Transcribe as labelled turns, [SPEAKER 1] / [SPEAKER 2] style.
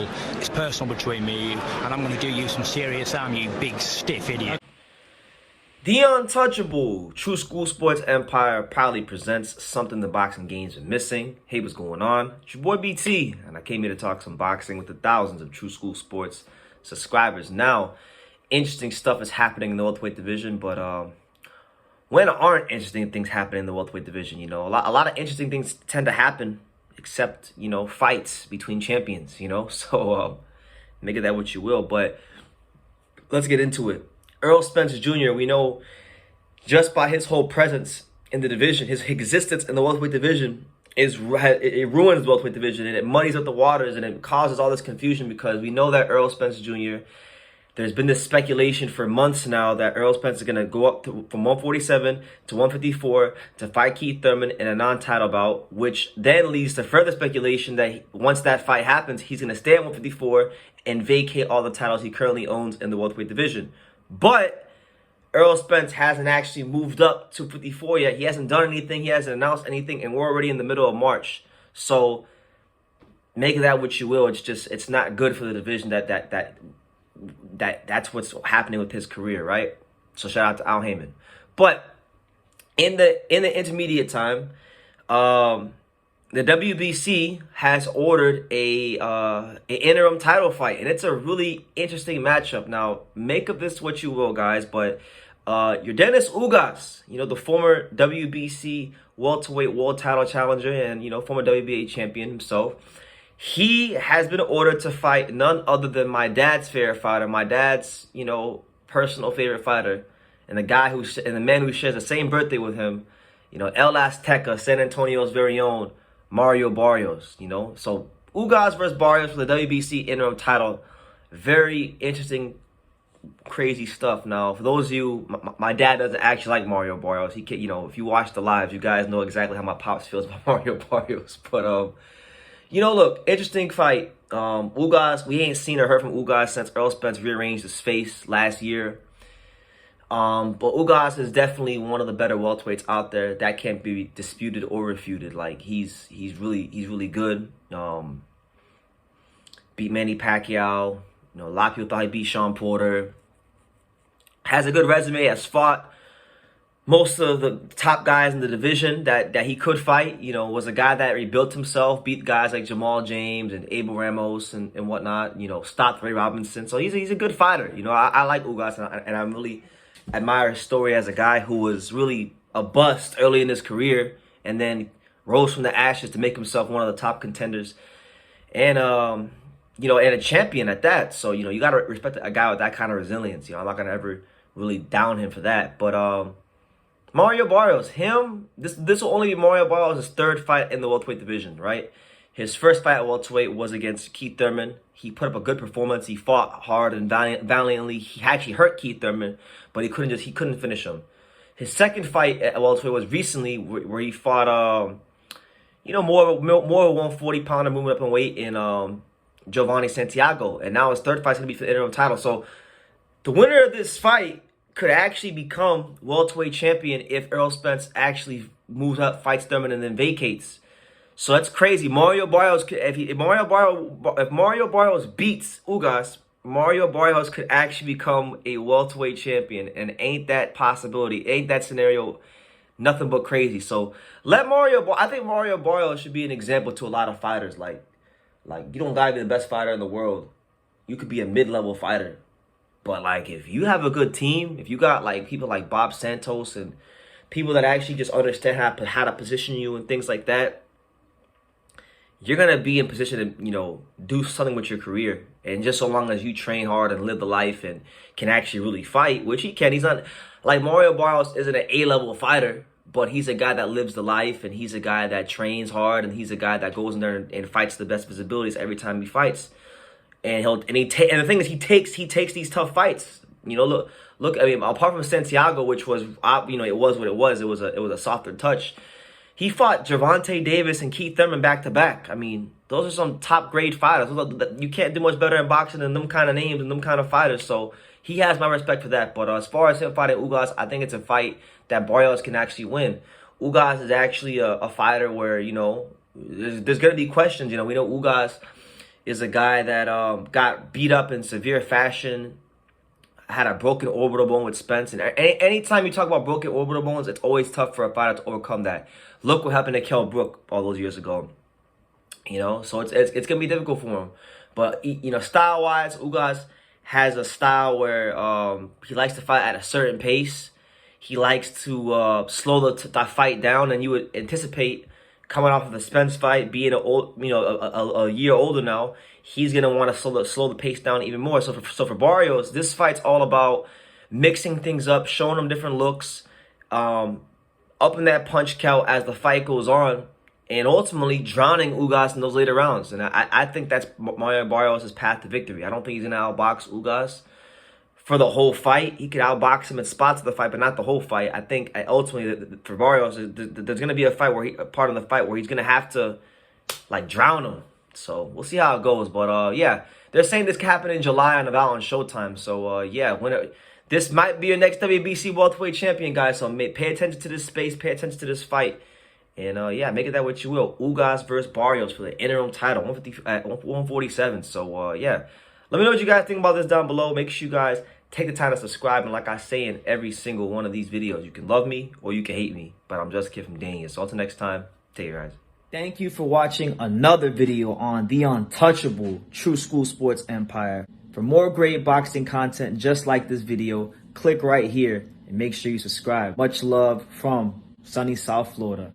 [SPEAKER 1] football. It's personal between me and you, and I'm going to do you some serious harm, you big stiff idiot.
[SPEAKER 2] The Untouchable True School Sports Empire proudly presents something the boxing game's been missing. Hey, what's going on? It's your boy BT, and I came here to talk some boxing with the thousands of True School Sports subscribers. Now, interesting stuff is happening in the welterweight division, but when aren't interesting things happening in the welterweight division? You know, a lot of interesting things tend to happen, except, you know, fights between champions, you know? So, make of that what you will, but let's get into it. Errol Spence Jr., we know just by his whole presence in the division, his existence in the welterweight division, it ruins the welterweight division, and it muddies up the waters, and it causes all this confusion because we know that Errol Spence Jr., there's been this speculation for months now that Errol Spence is going to go up from 147 to 154 to fight Keith Thurman in a non-title bout, which then leads to further speculation that once that fight happens, he's going to stay at 154 and vacate all the titles he currently owns in the welterweight division. But Errol Spence hasn't actually moved up to 54 yet. He hasn't done anything. He hasn't announced anything, and we're already in the middle of March. So make of that what you will. It's not good for the division that's what's happening with his career, right? So shout out to Al Heyman. But in the intermediate time, the WBC has ordered a interim title fight, and it's a really interesting matchup. Now, make of this what you will, guys, but Yordenis Ugas, you know, the former WBC welterweight world title challenger and, you know, former WBA champion himself, he has been ordered to fight none other than my dad's favorite fighter, my dad's, you know, personal favorite fighter, and the man who shares the same birthday with him, you know, El Azteca, San Antonio's very own Mario Barrios, you know. So Ugas versus Barrios for the WBC interim title. Very interesting, crazy stuff. Now, for those of you, my dad doesn't actually like Mario Barrios. He can, you know, if you watch the lives, you guys know exactly how my pops feels about Mario Barrios. But you know, look, interesting fight. Ugas, we ain't seen or heard from Ugas since Errol Spence rearranged his face last year. But Ugas is definitely one of the better welterweights out there. That can't be disputed or refuted. Like he's really good. Beat Manny Pacquiao. You know, a lot of people thought he beat Sean Porter. Has a good resume. Has fought most of the top guys in the division that he could fight. You know, was a guy that rebuilt himself. Beat guys like Jamal James and Abel Ramos and whatnot. You know, stopped Ray Robinson. So he's a good fighter. You know, I like Ugas, and I'm really admire his story as a guy who was really a bust early in his career and then rose from the ashes to make himself one of the top contenders and you know, and a champion at that. So, you know, you got to respect a guy with that kind of resilience. You know, I'm not going to ever really down him for that. But Mario Barrios, this will only be Mario Barrios' third fight in the welterweight division, right? His first fight at welterweight was against Keith Thurman. He put up a good performance. He fought hard and valiantly. He actually hurt Keith Thurman, but he couldn't finish him. His second fight at welterweight was recently, where he fought you know, more of a 140-pounder moving up in weight in Giovanni Santiago, and now his third fight's gonna be for the interim title. So the winner of this fight could actually become welterweight champion if Errol Spence actually moves up, fights Thurman, and then vacates. So that's crazy. Mario Barrios, if Mario Barrios beats Ugas, Mario Barrios could actually become a welterweight champion, and ain't that possibility? Ain't that scenario nothing but crazy? So I think Mario Barrios should be an example to a lot of fighters. Like you don't gotta be the best fighter in the world. You could be a mid-level fighter, but like if you have a good team, if you got like people like Bob Santos and people that actually just understand how to position you and things like that, you're going to be in position to, you know, do something with your career. And just so long as you train hard and live the life and can actually really fight, which he can. He's not, like Mario Barrios isn't an A-level fighter, but he's a guy that lives the life, and he's a guy that trains hard, and he's a guy that goes in there and fights the best visibilities every time he fights. And the thing is, he takes these tough fights. You know, look. I mean, apart from Santiago, which was, you know, it was what it was. It was a softer touch. He fought Gervonta Davis and Keith Thurman back to back. I mean, those are some top grade fighters. You can't do much better in boxing than them kind of names and them kind of fighters. So he has my respect for that. But as far as him fighting Ugas, I think it's a fight that Barrios can actually win. Ugas is actually a fighter where, you know, there's going to be questions. You know, we know Ugas is a guy that got beat up in severe fashion, had a broken orbital bone with Spence. And anytime you talk about broken orbital bones, it's always tough for a fighter to overcome that. Look what happened to Kell Brook all those years ago. You know, so it's gonna be difficult for him. But you know, style-wise, Ugas has a style where he likes to fight at a certain pace. He likes to slow the fight down, and you would anticipate coming off of the Spence fight, being a year older now, he's gonna want to slow the pace down even more. So for Barrios, this fight's all about mixing things up, showing him different looks, upping that punch count as the fight goes on, and ultimately drowning Ugas in those later rounds. And I think that's Mario Barrios' path to victory. I don't think he's gonna outbox Ugas for the whole fight. He could outbox him in spots of the fight, but not the whole fight. I think ultimately for Barrios, there's going to be a part of the fight where he's going to have to like drown him. So we'll see how it goes. But yeah, they're saying this could happen in July on Showtime. So yeah, this might be your next WBC welterweight champion, guys. So pay attention to this space, pay attention to this fight, and yeah, make it that what you will. Ugas versus Barrios for the interim title, 147. So yeah. Let me know what you guys think about this down below. Make sure you guys take the time to subscribe. And like I say in every single one of these videos, you can love me or you can hate me. But I'm just a kid from Dania. So until next time, take care, guys.
[SPEAKER 3] Thank you for watching another video on the untouchable True School Sports Empire. For more great boxing content just like this video, click right here and make sure you subscribe. Much love from sunny South Florida.